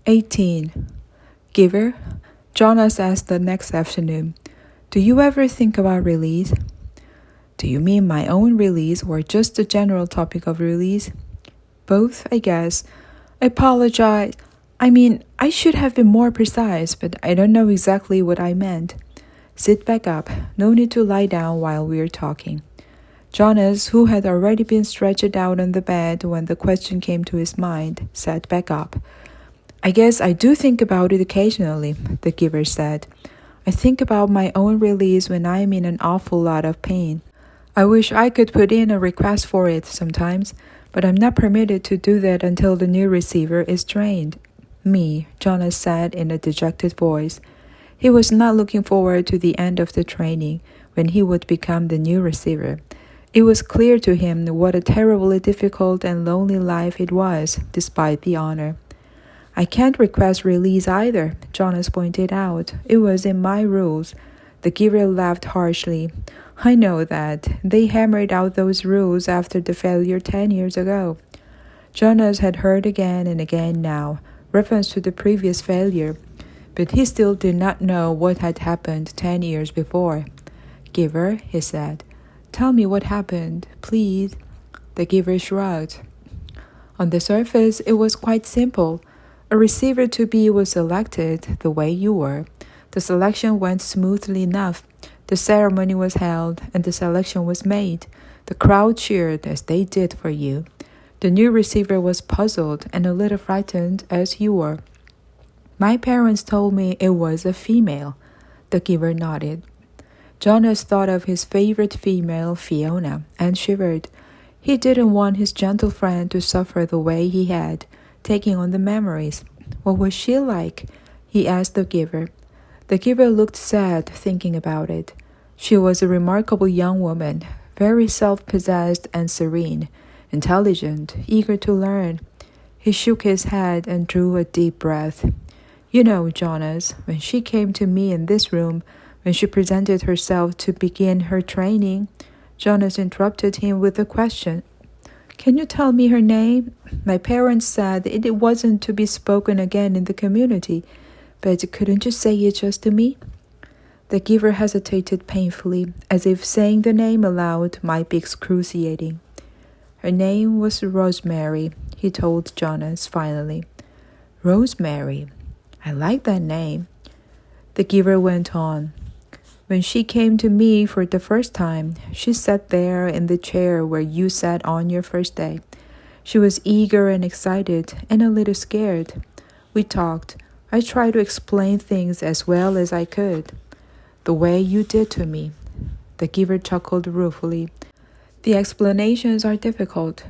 18. Giver, Jonas asked the next afternoon, do you ever think about release? Do you mean my own release or just the general topic of release? Both, I guess. I apologize. I should have been more precise, but I don't know exactly what I meant. Sit back up. No need to lie down while we're talking. Jonas, who had already been stretched out on the bed when the question came to his mind, sat back up. I guess I do think about it occasionally, the giver said. I think about my own release when I'm in an awful lot of pain. I wish I could put in a request for it sometimes, but I'm not permitted to do that until the new receiver is trained. Me, Jonas said in a dejected voice. He was not looking forward to the end of the training, when he would become the new receiver. It was clear to him what a terribly difficult and lonely life it was, despite the honor. I can't request release either, Jonas pointed out. It was in my rules. The giver laughed harshly. I know that. They hammered out those rules after the failure 10 years ago. Jonas had heard again and again now, reference to the previous failure, but he still did not know what had happened 10 years before. Giver, he said, tell me what happened, please. The giver shrugged. On the surface, it was quite simple. A receiver-to-be was selected the way you were. The selection went smoothly enough. The ceremony was held, and the selection was made. The crowd cheered as they did for you. The new receiver was puzzled and a little frightened as you were. My parents told me it was a female. The giver nodded. Jonas thought of his favorite female, Fiona, and shivered. He didn't want his gentle friend to suffer the way he had, taking on the memories. What was she like? He asked the giver. The giver looked sad, thinking about it. She was a remarkable young woman, very self-possessed and serene, intelligent, eager to learn. He shook his head and drew a deep breath. You know, Jonas, when she came to me in this room, when she presented herself to begin her training, Jonas interrupted him with a question. Can you tell me her name? My parents said it wasn't to be spoken again in the community, but couldn't you say it just to me? The giver hesitated painfully, as if saying the name aloud might be excruciating. Her name was Rosemary, he told Jonas finally. Rosemary. I like that name. The giver went on. When she came to me for the first time, she sat there in the chair where you sat on your first day. She was eager and excited and a little scared. We talked. I tried to explain things as well as I could. The way you did to me. The giver chuckled ruefully. The explanations are difficult.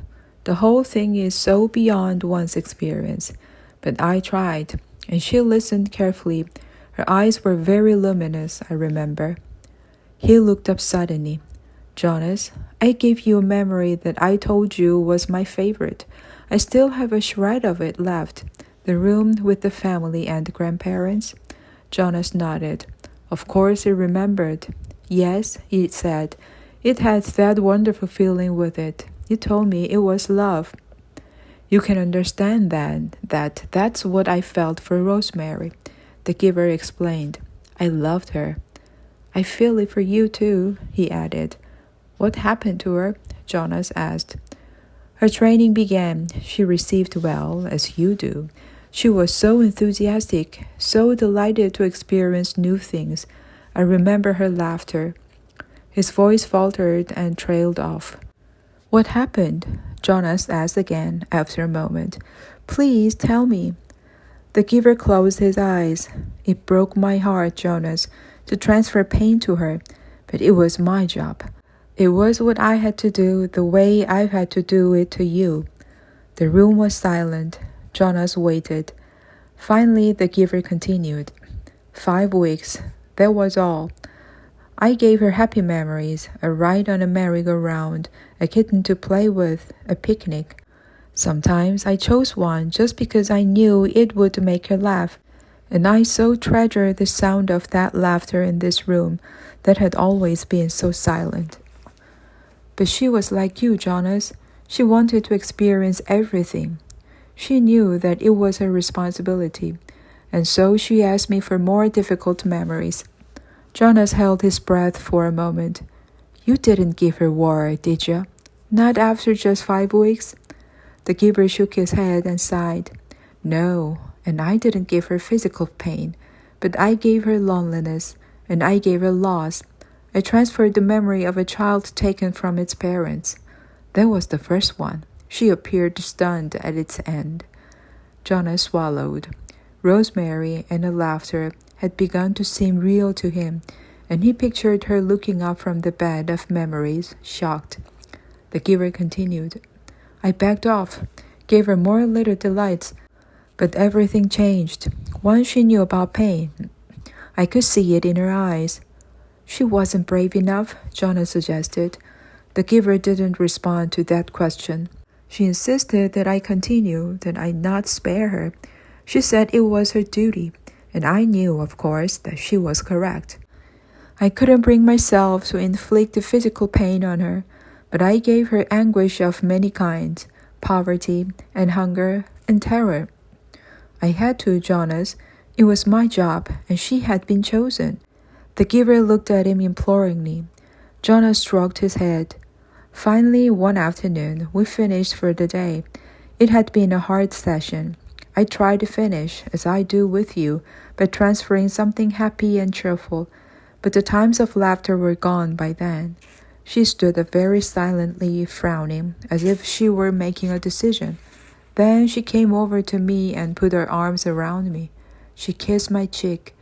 The whole thing is so beyond one's experience. But I tried, and she listened carefully. Her eyes were very luminous, I remember. He looked up suddenly. Jonas, I gave you a memory that I told you was my favorite. I still have a shred of it left. The room with the family and grandparents. Jonas nodded. Of course he remembered. Yes, he said. It had that wonderful feeling with it. You told me it was love. You can understand then that's what I felt for Rosemary. The giver explained. I loved her. I feel it for you too, he added. What happened to her? Jonas asked. Her training began. She received well, as you do. She was so enthusiastic, so delighted to experience new things. I remember her laughter. His voice faltered and trailed off. What happened? Jonas asked again after a moment. Please tell me. The giver closed his eyes. It broke my heart, Jonas, to transfer pain to her, but it was my job. It was what I had to do the way I've had to do it to you. The room was silent. Jonas waited. Finally, the giver continued. 5 weeks. That was all. I gave her happy memories, a ride on a merry-go-round, a kitten to play with, a picnic. Sometimes I chose one just because I knew it would make her laugh, and I so treasured the sound of that laughter in this room that had always been so silent. But she was like you, Jonas. She wanted to experience everything. She knew that it was her responsibility, and so she asked me for more difficult memories. Jonas held his breath for a moment. You didn't give her war, did you? Not after just 5 weeks? The giver shook his head and sighed. No, and I didn't give her physical pain, but I gave her loneliness, and I gave her loss. I transferred the memory of a child taken from its parents. That was the first one. She appeared stunned at its end. Jonas swallowed. Rosemary and her laughter had begun to seem real to him, and he pictured her looking up from the bed of memories, shocked. The giver continued. I backed off, gave her more little delights, but everything changed. Once she knew about pain, I could see it in her eyes. She wasn't brave enough, Jonas suggested. The giver didn't respond to that question. She insisted that I continue, that I not spare her. She said it was her duty, and I knew, of course, that she was correct. I couldn't bring myself to inflict the physical pain on her, but I gave her anguish of many kinds, poverty and hunger and terror. I had to, Jonas. It was my job, and she had been chosen. The giver looked at him imploringly. Jonas stroked his head. Finally, one afternoon, we finished for the day. It had been a hard session. I tried to finish, as I do with you, by transferring something happy and cheerful, but the times of laughter were gone by then. She stood up very silently, frowning, as if she were making a decision. Then she came over to me and put her arms around me. She kissed my cheek.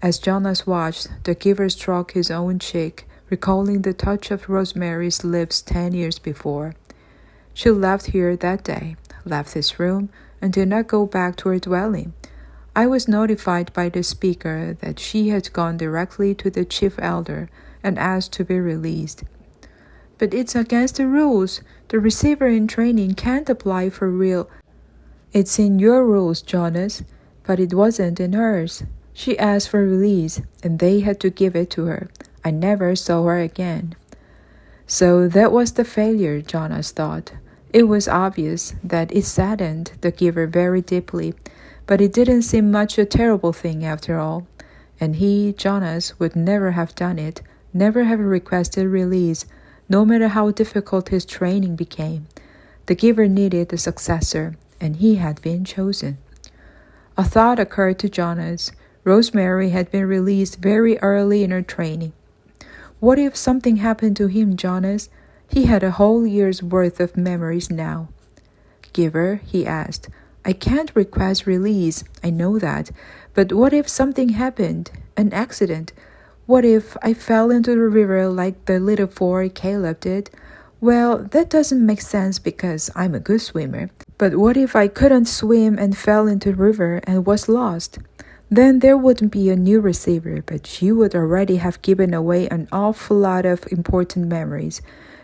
As Jonas watched, the giver stroked his own cheek, recalling the touch of Rosemary's lips 10 years before. She left here that day, left this room, and did not go back to her dwelling. I was notified by the speaker that she had gone directly to the chief elder and asked to be released. But it's against the rules. The receiver in training can't apply for real. It's in your rules, Jonas, but it wasn't in hers. She asked for release, and they had to give it to her. I never saw her again. So that was the failure, Jonas thought. It was obvious that it saddened the giver very deeply, but it didn't seem much a terrible thing after all. And he, Jonas, would never have done it, never have requested release, no matter how difficult his training became. The giver needed a successor, and he had been chosen. A thought occurred to Jonas. Rosemary had been released very early in her training. What if something happened to him, Jonas? He had a whole year's worth of memories now. Giver, he asked, I can't request release, I know that, but what if something happened, an accident? What if I fell into the river like the little boy Caleb did? Well, that doesn't make sense because I'm a good swimmer. But what if I couldn't swim and fell into the river and was lost? Then there wouldn't be a new receiver, but you would already have given away an awful lot of important memories.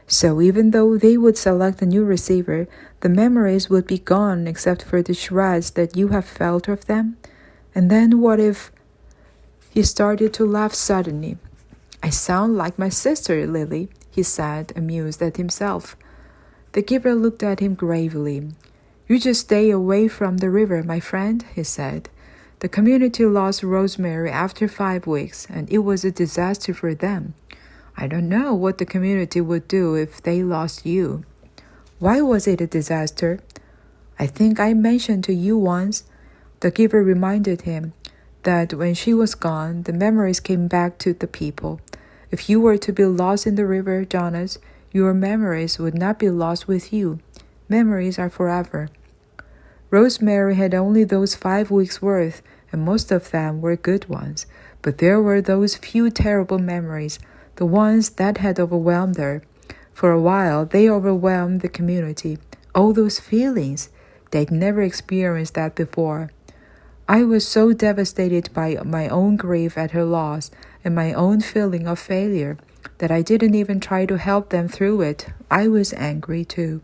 So even though they would select a new receiver, the memories would be gone except for the shreds that you have felt of them. And then what if... He started to laugh suddenly. I sound like my sister, Lily, he said, amused at himself. The giver looked at him gravely. You just stay away from the river, my friend, he said. The community lost Rosemary after 5 weeks, and it was a disaster for them. I don't know what the community would do if they lost you. Why was it a disaster? I think I mentioned to you once. The giver reminded him that when she was gone, the memories came back to the people. If you were to be lost in the river, Jonas, your memories would not be lost with you. Memories are forever. Rosemary had only those 5 weeks' worth, and most of them were good ones. But there were those few terrible memories, the ones that had overwhelmed her. For a while, they overwhelmed the community. All those feelings, they'd never experienced that before. I was so devastated by my own grief at her loss and my own feeling of failure that I didn't even try to help them through it. I was angry too.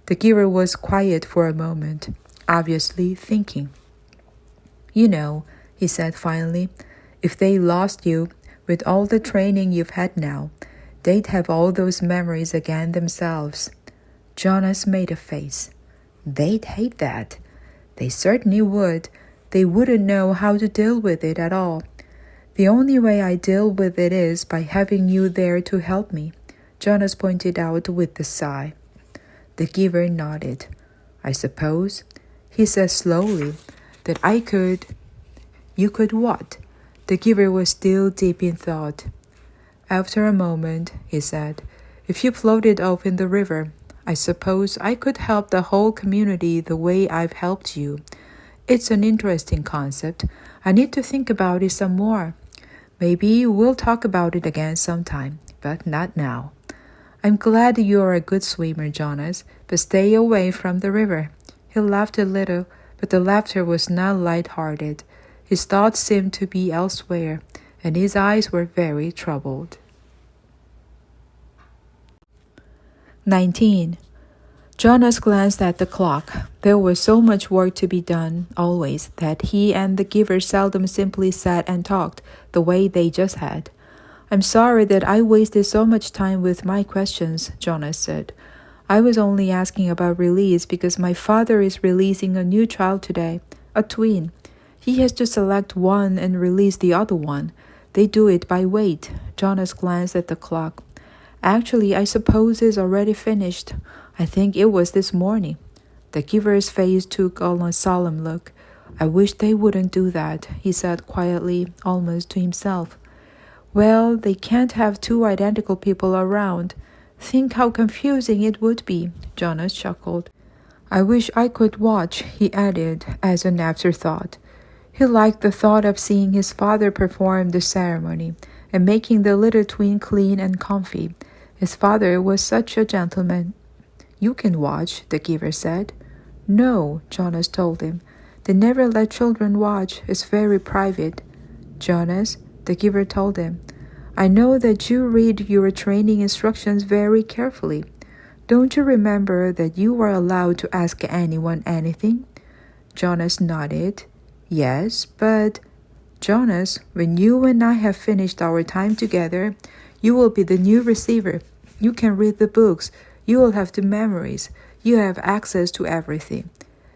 The giver was quiet for a moment, obviously thinking. You know, he said finally, if they lost you, with all the training you've had now, they'd have all those memories again themselves. Jonas made a face. They'd hate that. They certainly would. They wouldn't know how to deal with it at all. The only way I deal with it is by having you there to help me, Jonas pointed out with a sigh. The giver nodded. I suppose, he said slowly, that I could. You could what? The giver was still deep in thought. After a moment, he said, if you floated off in the river, I suppose I could help the whole community the way I've helped you. It's an interesting concept. I need to think about it some more. Maybe we'll talk about it again sometime, but not now. I'm glad you're a good swimmer, Jonas, but stay away from the river. He laughed a little, but the laughter was not light-hearted. His thoughts seemed to be elsewhere, and his eyes were very troubled. 19. Jonas glanced at the clock. There was so much work to be done, always, that he and the giver seldom simply sat and talked the way they just had. I'm sorry that I wasted so much time with my questions, Jonas said. I was only asking about release because my father is releasing a new child today, a twin. He has to select one and release the other one. They do it by weight. Jonas glanced at the clock. Actually, I suppose it's already finished. I think it was this morning. The giver's face took on a solemn look. I wish they wouldn't do that, he said quietly, almost to himself. Well, they can't have two identical people around. Think how confusing it would be, Jonas chuckled. I wish I could watch, he added, as an afterthought. He liked the thought of seeing his father perform the ceremony and making the little twin clean and comfy. His father was such a gentleman. You can watch, the giver said. No, Jonas told him. They never let children watch. It's very private. Jonas, the giver told him, I know that you read your training instructions very carefully. Don't you remember that you were allowed to ask anyone anything? Jonas nodded. Yes, but... Jonas, when you and I have finished our time together, you will be the new receiver. You can read the books. You will have the memories. You have access to everything.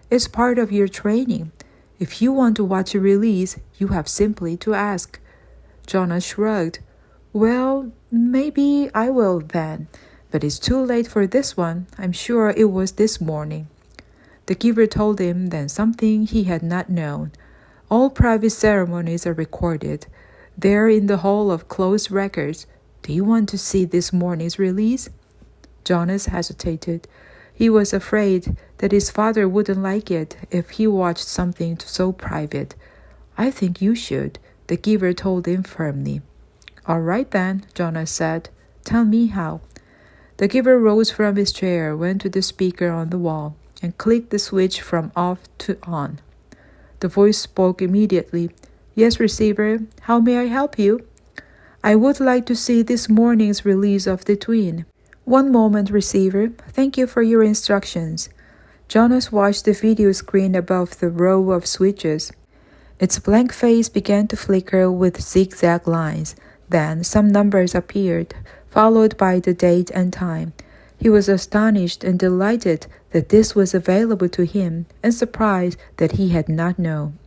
It's part of your training. If you want to watch a release, you have simply to ask. Jonas shrugged. Well, maybe I will then. But it's too late for this one. I'm sure it was this morning. The giver told him then something he had not known. All private ceremonies are recorded. They're in the hall of closed records. Do you want to see this morning's release? Jonas hesitated. He was afraid that his father wouldn't like it if he watched something so private. I think you should, the giver told him firmly. All right then, Jonas said. Tell me how. The giver rose from his chair, went to the speaker on the wall, and clicked the switch from off to on. The voice spoke immediately. Yes, receiver, how may I help you? I would like to see this morning's release of the twin. One moment, receiver. Thank you for your instructions. Jonas watched the video screen above the row of switches. Its blank face began to flicker with zigzag lines. Then some numbers appeared, followed by the date and time. He was astonished and delighted that this was available to him, and surprised that he had not known.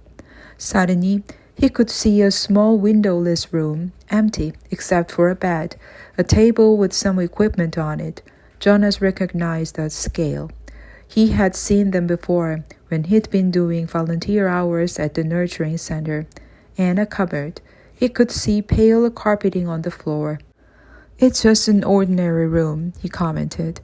Suddenly, he could see a small windowless room, empty except for a bed, a table with some equipment on it. Jonas recognized that scale. He had seen them before when he'd been doing volunteer hours at the nurturing center, and a cupboard. He could see pale carpeting on the floor. It's just an ordinary room, he commented.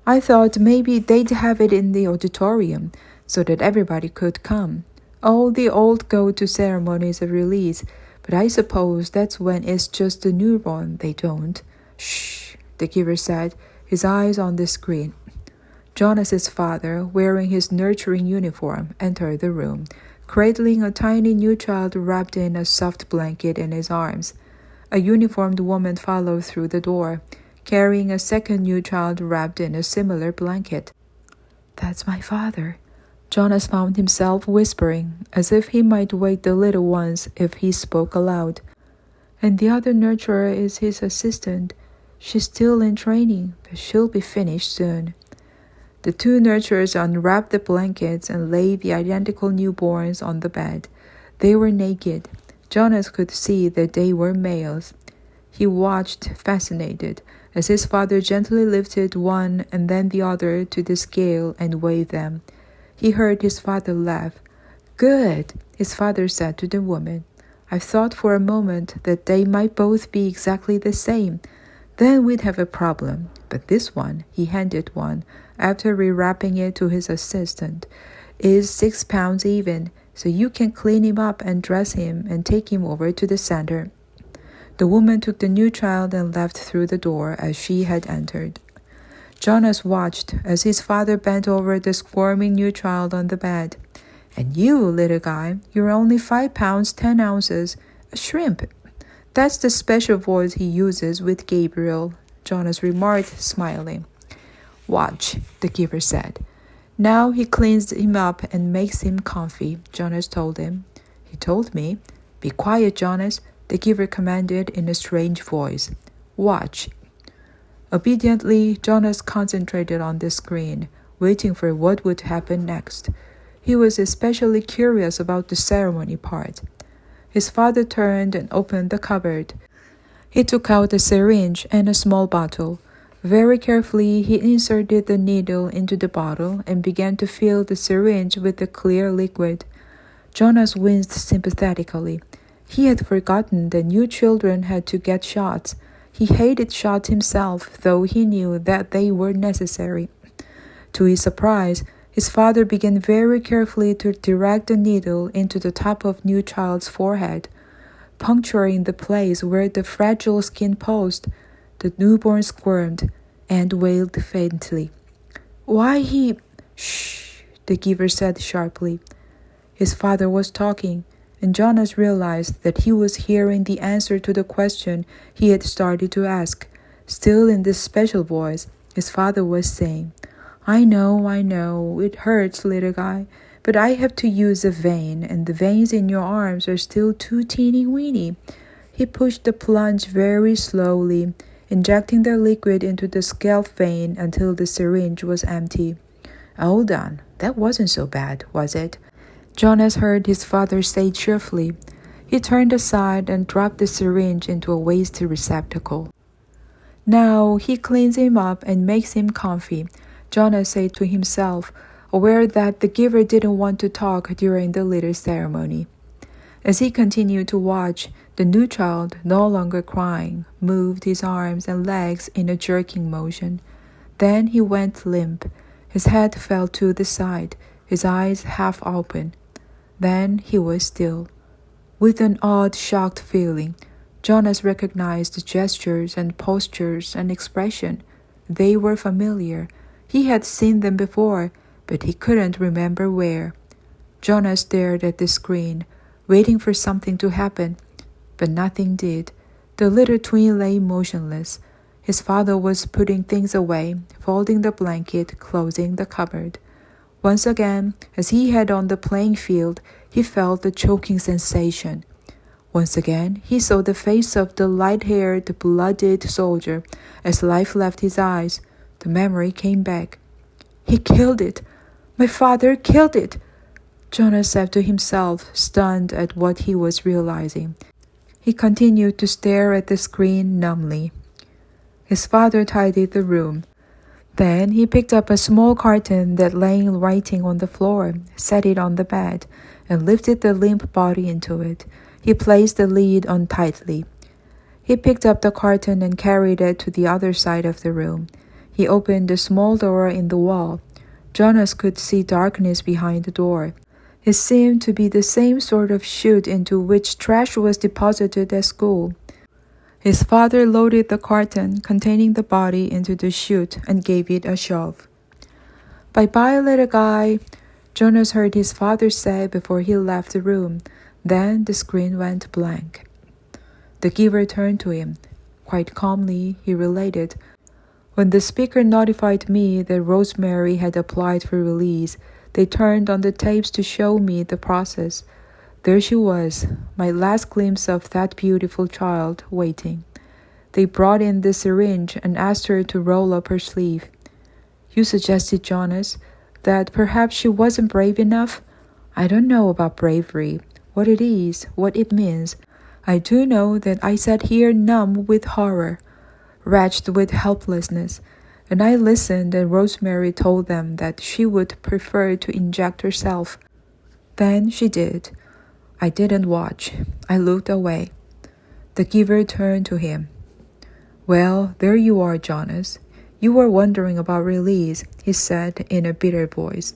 I thought maybe they'd have it in the auditorium so that everybody could come. All the old go to ceremonies of release, but I suppose that's when it's just a newborn they don't. Shh, the giver said, his eyes on the screen. Jonas's father, wearing his nurturing uniform, entered the room, cradling a tiny new child wrapped in a soft blanket in his arms. A uniformed woman followed through the door, carrying a second new child wrapped in a similar blanket. That's my father, Jonas found himself whispering, as if he might wake the little ones if he spoke aloud. And the other nurturer is his assistant. She's still in training, but she'll be finished soon. The two nurturers unwrapped the blankets and laid the identical newborns on the bed. They were naked. Jonas could see that they were males. He watched, fascinated, as his father gently lifted one and then the other to the scale and weighed them. He heard his father laugh. "Good," his father said to the woman. "I thought for a moment that they might both be exactly the same. Then we'd have a problem. But this one," he handed one, after rewrapping it to his assistant, "is 6 pounds even, so you can clean him up and dress him and take him over to the center." The woman took the new child and left through the door as she had entered. Jonas watched as his father bent over the squirming new child on the bed. "And you, little guy, you're only 5 pounds 10 ounces, a shrimp." "That's the special voice he uses with Gabriel," Jonas remarked, smiling. "Watch," the giver said. "Now he cleans him up and makes him comfy," Jonas told him. "He told me." "Be quiet, Jonas," the giver commanded in a strange voice. "Watch." Obediently, Jonas concentrated on the screen, waiting for what would happen next. He was especially curious about the ceremony part. His father turned and opened the cupboard. He took out a syringe and a small bottle. Very carefully, he inserted the needle into the bottle and began to fill the syringe with the clear liquid. Jonas winced sympathetically. He had forgotten that new children had to get shots. He hated shots himself, though he knew that they were necessary. To his surprise, his father began very carefully to direct the needle into the top of new child's forehead, puncturing the place where the fragile skin posed. The newborn squirmed and wailed faintly. "Why he—" "Shh," the giver said sharply. His father was talking, and Jonas realized that he was hearing the answer to the question he had started to ask. Still in this special voice, his father was saying, I know, it hurts, little guy, but I have to use a vein, and the veins in your arms are still too teeny-weeny." He pushed the plunge very slowly, injecting the liquid into the scalp vein until the syringe was empty. "Hold on, that wasn't so bad, was it?" Jonas heard his father say cheerfully. He turned aside and dropped the syringe into a waste receptacle. "Now he cleans him up and makes him comfy," Jonas said to himself, aware that the giver didn't want to talk during the little ceremony. As he continued to watch, the new child, no longer crying, moved his arms and legs in a jerking motion. Then he went limp. His head fell to the side, his eyes half open. Then he was still. With an odd, shocked feeling, Jonas recognized the gestures and postures and expression. They were familiar. He had seen them before, but he couldn't remember where. Jonas stared at the screen, waiting for something to happen, but nothing did. The little twin lay motionless. His father was putting things away, folding the blanket, closing the cupboard. Once again, as he had on the playing field, he felt the choking sensation. Once again, he saw the face of the light-haired, blooded soldier as life left his eyes. The memory came back. "He killed it! My father killed it!" Jonas said to himself, stunned at what he was realizing. He continued to stare at the screen numbly. His father tidied the room. Then he picked up a small carton that lay writing on the floor, set it on the bed, and lifted the limp body into it. He placed the lid on tightly. He picked up the carton and carried it to the other side of the room. He opened a small door in the wall. Jonas could see darkness behind the door. It seemed to be the same sort of chute into which trash was deposited at school. His father loaded the carton containing the body into the chute and gave it a shove. "Bye-bye, little guy," Jonas heard his father say before he left the room. Then the screen went blank. The giver turned to him. Quite calmly, he related, "When the speaker notified me that Rosemary had applied for release, they turned on the tapes to show me the process. There she was, my last glimpse of that beautiful child, waiting. They brought in the syringe and asked her to roll up her sleeve. You suggested, Jonas, that perhaps she wasn't brave enough? I don't know about bravery, what it is, what it means. I do know that I sat here numb with horror, wretched with helplessness, and I listened and Rosemary told them that she would prefer to inject herself. Then she did. I didn't watch. I looked away. The giver turned to him. Well, there you are, Jonas. You were wondering about release, he said in a bitter voice.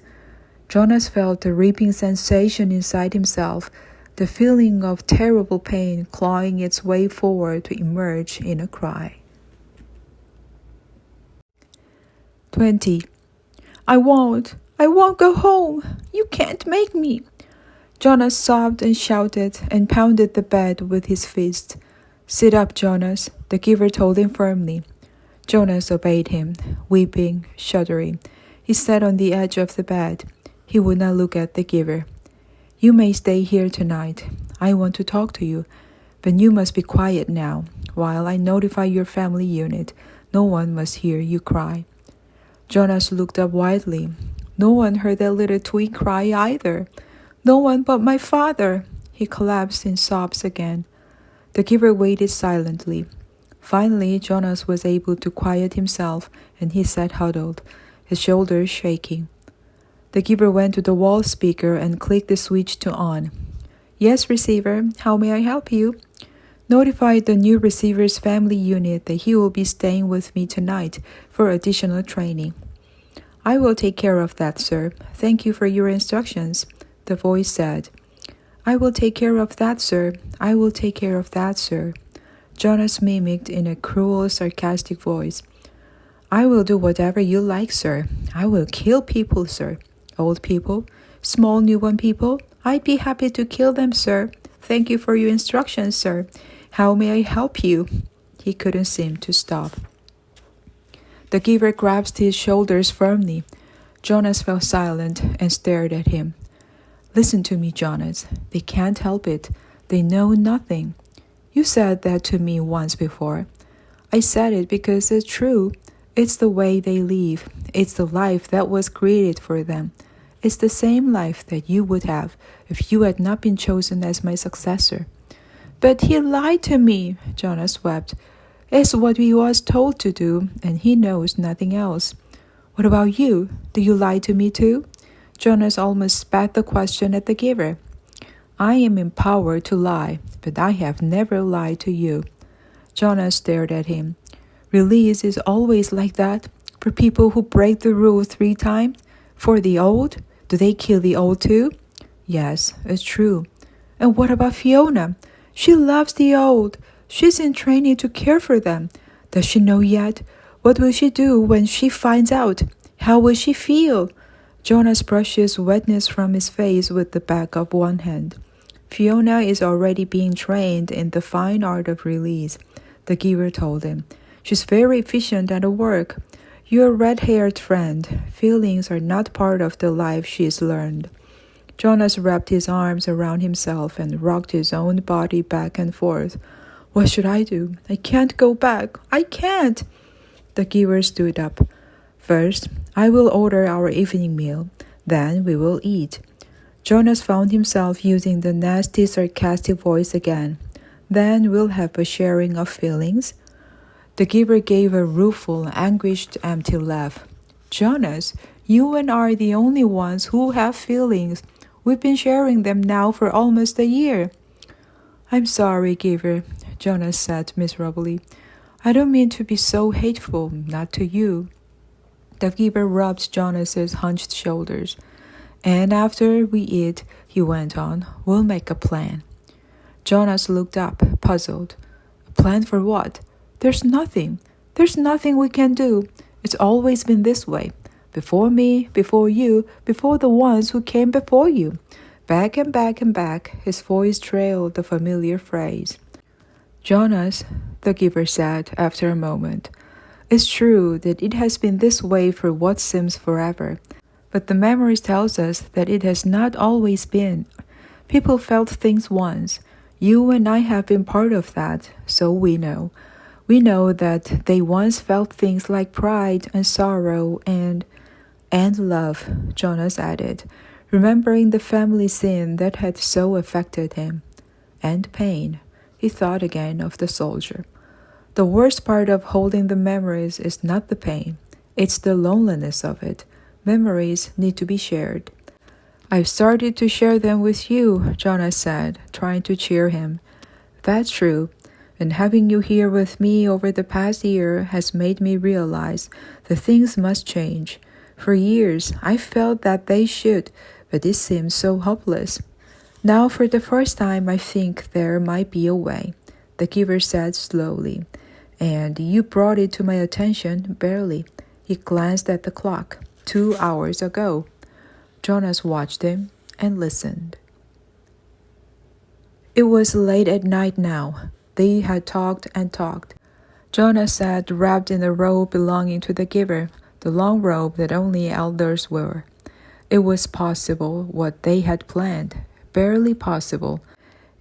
Jonas felt a ripping sensation inside himself, the feeling of terrible pain clawing its way forward to emerge in a cry. 20. I won't go home. You can't make me. Jonas sobbed and shouted and pounded the bed with his fist. Sit up, Jonas, the giver told him firmly. Jonas obeyed him, weeping, shuddering. He sat on the edge of the bed. He would not look at the giver. You may stay here tonight. I want to talk to you, but you must be quiet now. While I notify your family unit, no one must hear you cry. Jonas looked up wildly. No one heard that little twig cry either. No one but my father. He collapsed in sobs again. The giver waited silently. Finally, Jonas was able to quiet himself, and he sat huddled, his shoulders shaking. The giver went to the wall speaker and clicked the switch to on. Yes, receiver, how may I help you? Notify the new receiver's family unit that he will be staying with me tonight for additional training. I will take care of that, sir. Thank you for your instructions, the voice said. I will take care of that, sir. I will take care of that, sir. Jonas mimicked in a cruel, sarcastic voice. I will do whatever you like, sir. I will kill people, sir. Old people, small newborn people. I'd be happy to kill them, sir. Thank you for your instructions, sir. How may I help you? He couldn't seem to stop. The giver grasped his shoulders firmly. Jonas fell silent and stared at him. Listen to me, Jonas. They can't help it. They know nothing. You said that to me once before. I said it because it's true. It's the way they live. It's the life that was created for them. It's the same life that you would have if you had not been chosen as my successor. But he lied to me, Jonas wept. It's what he was told to do, and he knows nothing else. What about you? Do you lie to me too? Jonas almost spat the question at the giver. I am empowered to lie, but I have never lied to you. Jonas stared at him. Release is always like that? For people who break the rule 3 times? For the old? Do they kill the old too? Yes, it's true. And what about Fiona? She loves the old. She's in training to care for them. Does she know yet? What will she do when she finds out? How will she feel? Jonas brushed his wetness from his face with the back of one hand. Fiona is already being trained in the fine art of release, the giver told him. She's very efficient at her work. Your red-haired friend, feelings are not part of the life she's learned. Jonas wrapped his arms around himself and rocked his own body back and forth. What should I do? I can't go back. I can't. The giver stood up. First, I will order our evening meal. Then we will eat. Jonas found himself using the nasty, sarcastic voice again. Then we'll have a sharing of feelings. The giver gave a rueful, anguished, empty laugh. Jonas, you and I are the only ones who have feelings. We've been sharing them now for almost a year. I'm sorry, giver, Jonas said miserably. I don't mean to be so hateful, not to you. The giver rubbed Jonas's hunched shoulders. And after we eat, he went on, we'll make a plan. Jonas looked up, puzzled. A plan for what? There's nothing. There's nothing we can do. It's always been this way. Before me, before you, before the ones who came before you. Back and back and back, his voice trailed the familiar phrase. Jonas, the giver said after a moment, it's true that it has been this way for what seems forever. But the memory tells us that it has not always been. People felt things once. You and I have been part of that, so we know. We know that they once felt things like pride and sorrow and And love, Jonas added, remembering the family sin that had so affected him. And pain. He thought again of the soldier. The worst part of holding the memories is not the pain. It's the loneliness of it. Memories need to be shared. I've started to share them with you, Jonas said, trying to cheer him. That's true. And having you here with me over the past year has made me realize that things must change. For years, I felt that they should, but it seems so hopeless. Now, for the first time, I think there might be a way, the giver said slowly. And you brought it to my attention, barely. He glanced at the clock. 2 hours ago. Jonas watched him and listened. It was late at night now. They had talked and talked. Jonas sat wrapped in a robe belonging to the giver, the long robe that only elders wear. It was possible what they had planned, barely possible.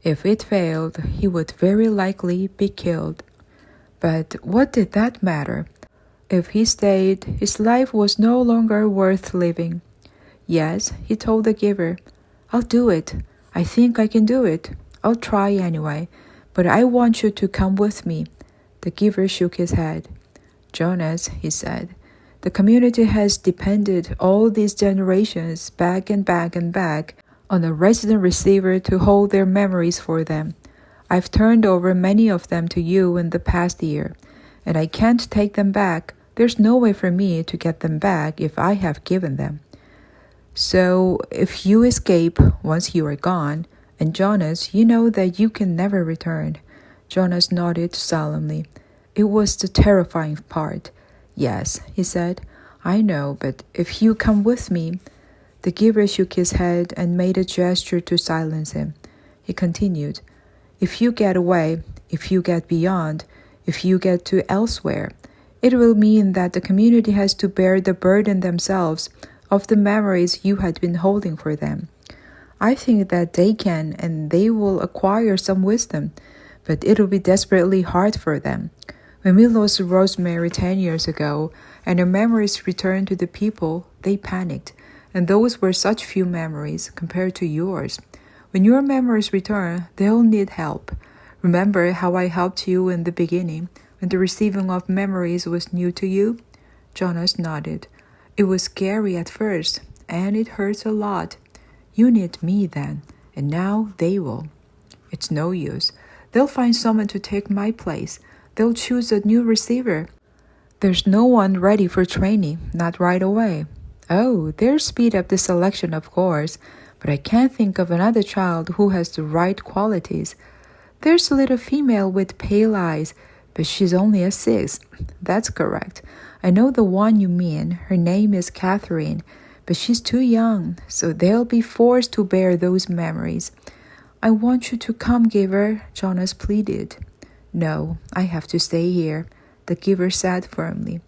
If it failed, he would very likely be killed. But what did that matter? If he stayed, his life was no longer worth living. Yes, he told the giver, I'll do it. I think I can do it. I'll try anyway, but I want you to come with me. The giver shook his head. Jonas, he said, the community has depended all these generations back and back and back on a resident receiver to hold their memories for them. I've turned over many of them to you in the past year, and I can't take them back. There's no way for me to get them back if I have given them. So if you escape once you are gone, and Jonas, you know that you can never return. Jonas nodded solemnly. It was the terrifying part. Yes, he said, I know, but if you come with me. The giver shook his head and made a gesture to silence him. He continued, if you get away, if you get beyond, if you get to elsewhere, it will mean that the community has to bear the burden themselves of the memories you had been holding for them. I think that they can and they will acquire some wisdom, but it'll be desperately hard for them. When we lost Rosemary 10 years ago and her memories returned to the people, they panicked, and those were such few memories compared to yours. When your memories return, they'll need help. Remember how I helped you in the beginning, when the receiving of memories was new to you? Jonas nodded. It was scary at first, and it hurts a lot. You need me then, and now they will. It's no use. They'll find someone to take my place. They'll choose a new receiver. There's no one ready for training, not right away. Oh, they'll speed up the selection, of course, but I can't think of another child who has the right qualities. There's a little female with pale eyes, but she's only a 6. That's correct. I know the one you mean. Her name is Catherine, but she's too young, so they'll be forced to bear those memories. I want you to come, giver, Jonas pleaded. No, I have to stay here, the giver said firmly.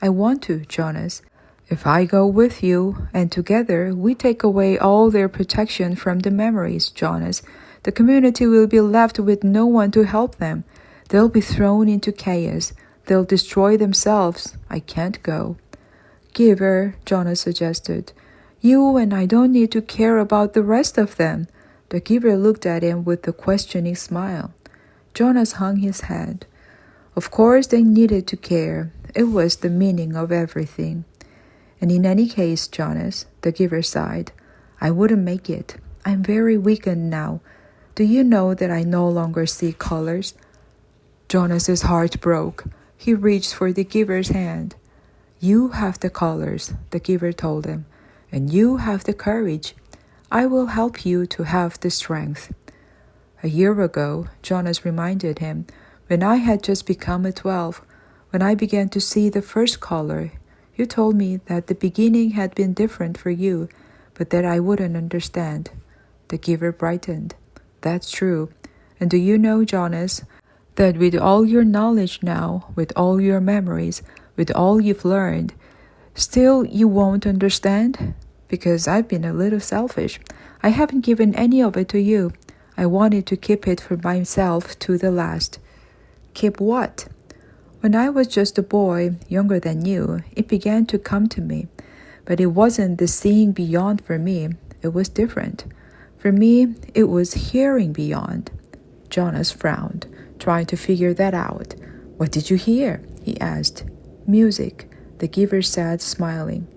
I want to, Jonas. If I go with you, and together we take away all their protection from the memories, Jonas, the community will be left with no one to help them. They'll be thrown into chaos. They'll destroy themselves. I can't go. Giver, Jonas suggested. You and I don't need to care about the rest of them. The giver looked at him with a questioning smile. Jonas hung his head. Of course they needed to care. It was the meaning of everything. And in any case, Jonas, the giver sighed, I wouldn't make it. I'm very weakened now. Do you know that I no longer see colors? Jonas's heart broke. He reached for the giver's hand. You have the colors, the giver told him, and you have the courage. I will help you to have the strength. A year ago, Jonas reminded him, when I had just become a 12, when I began to see the first color, you told me that the beginning had been different for you, but that I wouldn't understand. The giver brightened. That's true. And do you know, Jonas, that with all your knowledge now, with all your memories, with all you've learned, still you won't understand? Because I've been a little selfish. I haven't given any of it to you. I wanted to keep it for myself to the last. Keep what? When I was just a boy, younger than you, it began to come to me. But it wasn't the seeing beyond for me. It was different. For me, it was hearing beyond. Jonas frowned, trying to figure that out. What did you hear? He asked. Music, the giver said, smiling.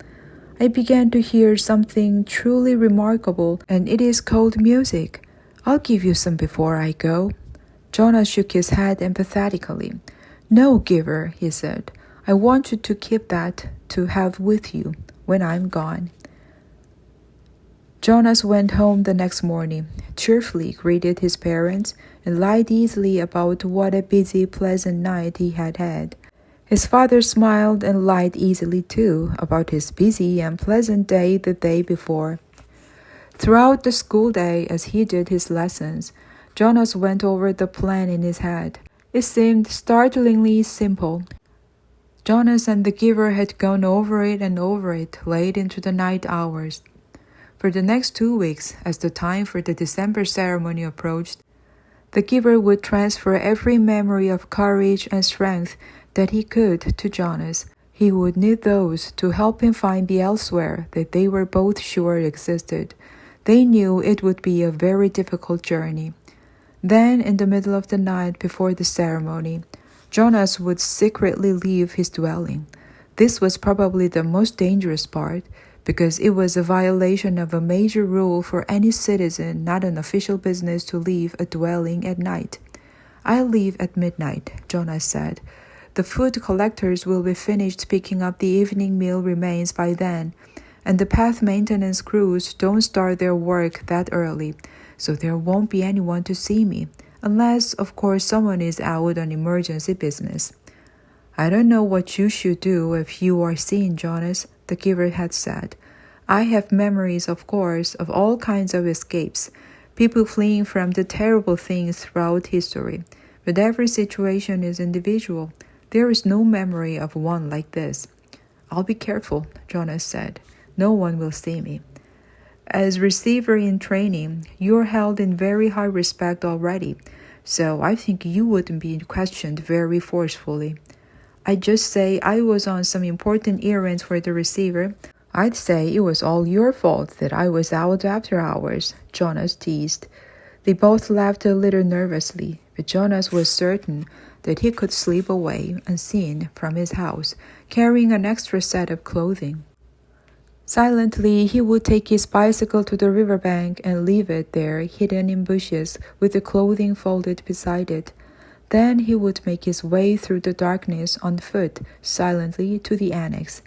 I began to hear something truly remarkable, and it is called music. I'll give you some before I go. Jonas shook his head empathetically. No, giver, he said. I want you to keep that to have with you when I'm gone. Jonas went home the next morning, cheerfully greeted his parents, and lied easily about what a busy, pleasant night he had had. His father smiled and lied easily too about his busy and pleasant day the day before. Throughout the school day, as he did his lessons, Jonas went over the plan in his head. It seemed startlingly simple. Jonas and the giver had gone over it and over it late into the night hours. For the next 2 weeks, as the time for the December ceremony approached, the giver would transfer every memory of courage and strength that he could to Jonas. He would need those to help him find the elsewhere that they were both sure existed. They knew it would be a very difficult journey. Then, in the middle of the night before the ceremony, Jonas would secretly leave his dwelling. This was probably the most dangerous part, because it was a violation of a major rule for any citizen, not an official business, to leave a dwelling at night. I'll leave at midnight, Jonas said. The food collectors will be finished picking up the evening meal remains by then, and the path maintenance crews don't start their work that early, so there won't be anyone to see me, unless, of course, someone is out on emergency business. I don't know what you should do if you are seen, Jonas, the giver had said. I have memories, of course, of all kinds of escapes, people fleeing from the terrible things throughout history, but every situation is individual. There is no memory of one like this. I'll be careful, Jonas said. No one will see me. As receiver in training, you're held in very high respect already, so I think you wouldn't be questioned very forcefully. I'd just say I was on some important errands for the receiver. I'd say it was all your fault that I was out after hours, Jonas teased. They both laughed a little nervously, but Jonas was certain that he could slip away unseen from his house, carrying an extra set of clothing. Silently, he would take his bicycle to the riverbank and leave it there, hidden in bushes, with the clothing folded beside it. Then he would make his way through the darkness on foot, silently, to the annex.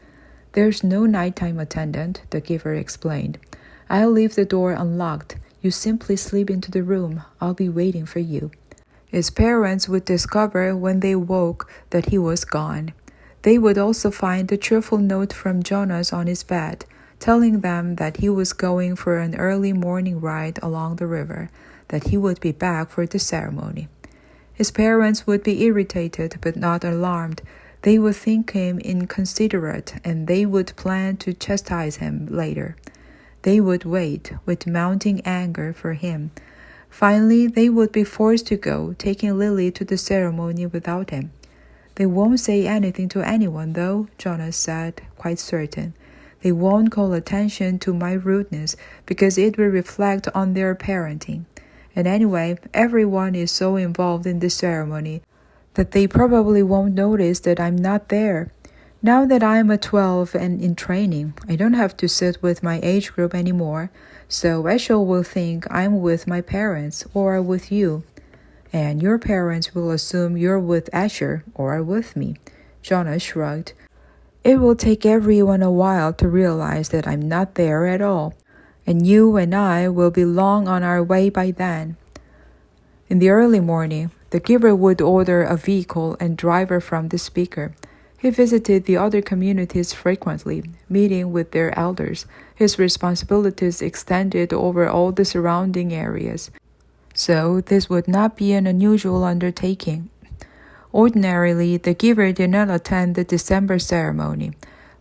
There's no nighttime attendant, the giver explained. I'll leave the door unlocked. You simply slip into the room. I'll be waiting for you. His parents would discover when they woke that he was gone. They would also find a cheerful note from Jonas on his bed, telling them that he was going for an early morning ride along the river, that he would be back for the ceremony. His parents would be irritated but not alarmed. They would think him inconsiderate, and they would plan to chastise him later. They would wait, with mounting anger, for him. Finally, they would be forced to go, taking Lily to the ceremony without him. They won't say anything to anyone, though, Jonas said, quite certain. They won't call attention to my rudeness, because it will reflect on their parenting. And anyway, everyone is so involved in the ceremony that they probably won't notice that I'm not there. Now that I'm a 12 and in training, I don't have to sit with my age group anymore, so Eshel will think I'm with my parents or with you. And your parents will assume you're with Asher or with me. Jonas shrugged. It will take everyone a while to realize that I'm not there at all, and you and I will be long on our way by then. In the early morning, the giver would order a vehicle and driver from the speaker. He visited the other communities frequently, meeting with their elders. His responsibilities extended over all the surrounding areas, so this would not be an unusual undertaking. Ordinarily, the giver did not attend the December ceremony.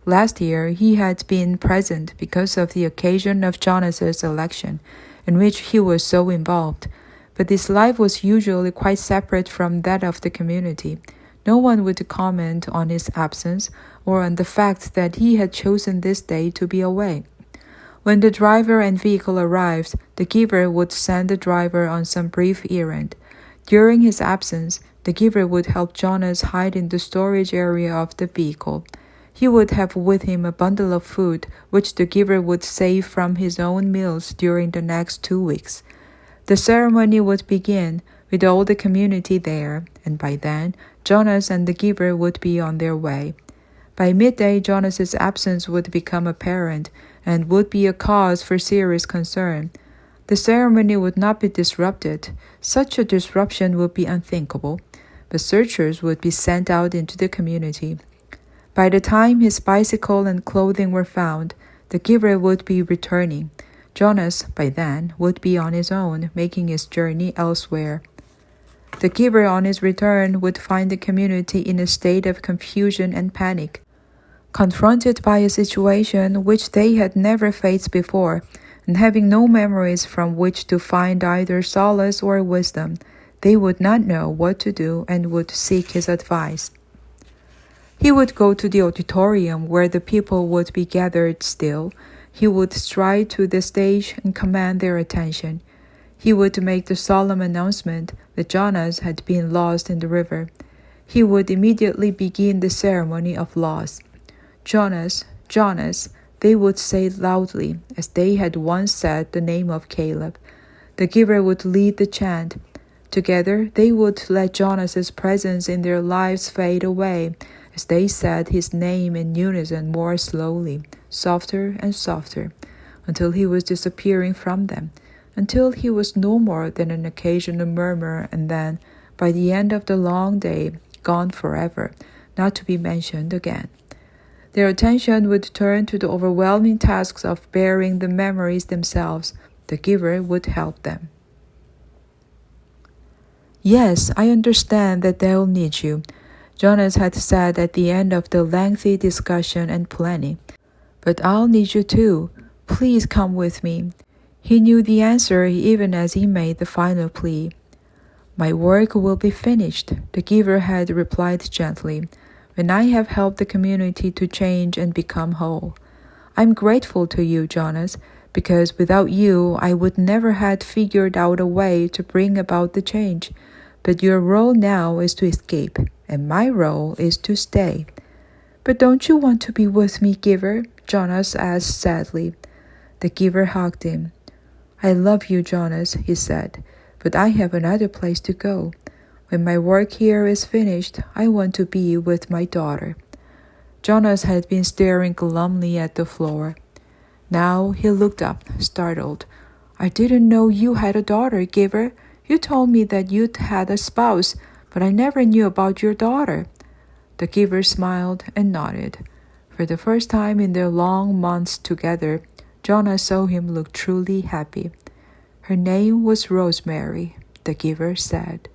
Last year, he had been present because of the occasion of Jonas's election, in which he was so involved. But his life was usually quite separate from that of the community. No one would comment on his absence or on the fact that he had chosen this day to be away. When the driver and vehicle arrived, the giver would send the driver on some brief errand. During his absence, the giver would help Jonas hide in the storage area of the vehicle. He would have with him a bundle of food, which the giver would save from his own meals during the next 2 weeks. The ceremony would begin with all the community there, and by then, Jonas and the giver would be on their way. By midday, Jonas's absence would become apparent and would be a cause for serious concern. The ceremony would not be disrupted. Such a disruption would be unthinkable, but searchers would be sent out into the community. By the time his bicycle and clothing were found, the giver would be returning. Jonas, by then, would be on his own, making his journey elsewhere. The giver on his return would find the community in a state of confusion and panic. Confronted by a situation which they had never faced before, and having no memories from which to find either solace or wisdom, they would not know what to do and would seek his advice. He would go to the auditorium where the people would be gathered still. He would stride to the stage and command their attention. He would make the solemn announcement that Jonas had been lost in the river. He would immediately begin the ceremony of loss. Jonas, Jonas, they would say loudly, as they had once said the name of Caleb. The giver would lead the chant. Together, they would let Jonas's presence in their lives fade away, as they said his name in unison more slowly, softer and softer, until he was disappearing from them, until he was no more than an occasional murmur, and then, by the end of the long day, gone forever, not to be mentioned again. Their attention would turn to the overwhelming tasks of bearing the memories themselves. The giver would help them. Yes, I understand that they'll need you, Jonas had said at the end of the lengthy discussion and planning. But I'll need you too. Please come with me. He knew the answer even as he made the final plea. My work will be finished, the giver had replied gently, when I have helped the community to change and become whole. I'm grateful to you, Jonas, because without you, I would never have figured out a way to bring about the change. But your role now is to escape, and my role is to stay. But don't you want to be with me, giver? Jonas asked sadly. The giver hugged him. I love you, Jonas, he said, but I have another place to go. When my work here is finished, I want to be with my daughter. Jonas had been staring glumly at the floor. Now he looked up, startled. I didn't know you had a daughter, giver. You told me that you'd had a spouse, but I never knew about your daughter. The giver smiled and nodded. For the first time in their long months together, Jonas saw him look truly happy. Her name was Rosemary, the giver said.